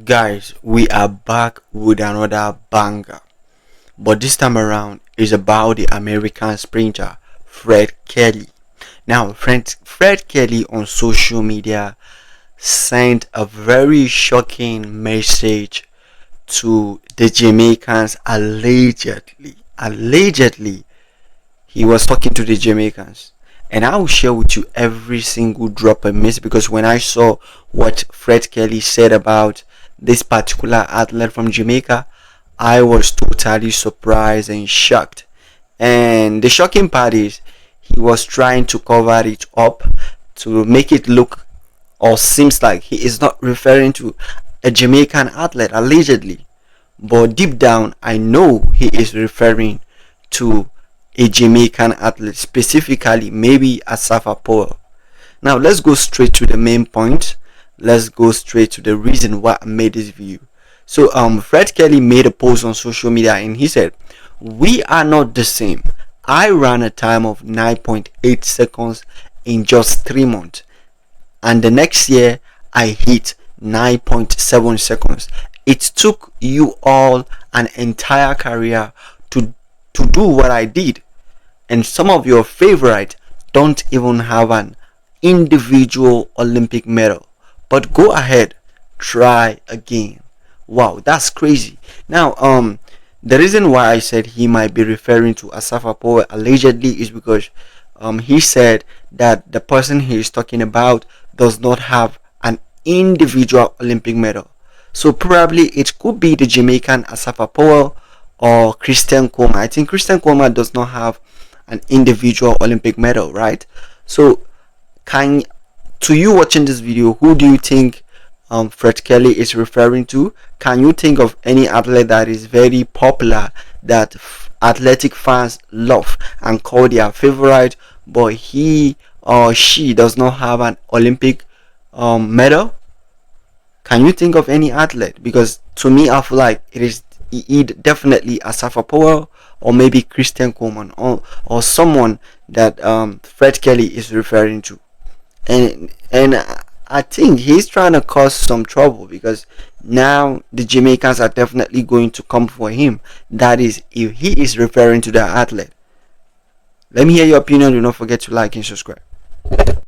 Guys, we are back with another banger, but this time around is about the American sprinter Fred Kerley. Now, Fred Kerley on social media sent a very shocking message to the Jamaicans. Allegedly, he was talking to the Jamaicans. And I will share with you every single drop I missed, because when I saw what Fred Kerley said about this particular athlete from Jamaica, I was totally surprised and shocked. And the shocking part is he was trying to cover it up to make it look or seems like he is not referring to a Jamaican athlete allegedly. But deep down, I know he is referring to a Jamaican athlete, specifically maybe Asafa Powell. Now let's go straight to the main point. Let's go straight to the reason why I made this video. So Fred Kerley made a post on social media and he said, "We are not the same. I ran a time of 9.8 seconds in just 3 months, and the next year I hit 9.7 seconds. It took you all an entire career to do what I did, and some of your favorites don't even have an individual Olympic medal. But go ahead, try again." Wow, that's crazy. Now, the reason why I said he might be referring to Asafa Powell allegedly is because he said that the person he is talking about does not have an individual Olympic medal. So probably it could be the Jamaican Asafa Powell or Christian Coleman. I think Christian Coleman does not have an individual Olympic medal, right? So can to you watching this video, who do you think Fred Kerley is referring to? Can you think of any athlete that is very popular that athletic fans love and call their favorite, but he or she does not have an Olympic medal? Can you think of any athlete? Because to me, I feel like it is definitely Asafa Powell or maybe Christian Coleman or someone that Fred Kerley is referring to. And I think he's trying to cause some trouble, because now the Jamaicans are definitely going to come for him. That is, if he is referring to the athlete. Let me hear your opinion. Do not forget to like and subscribe.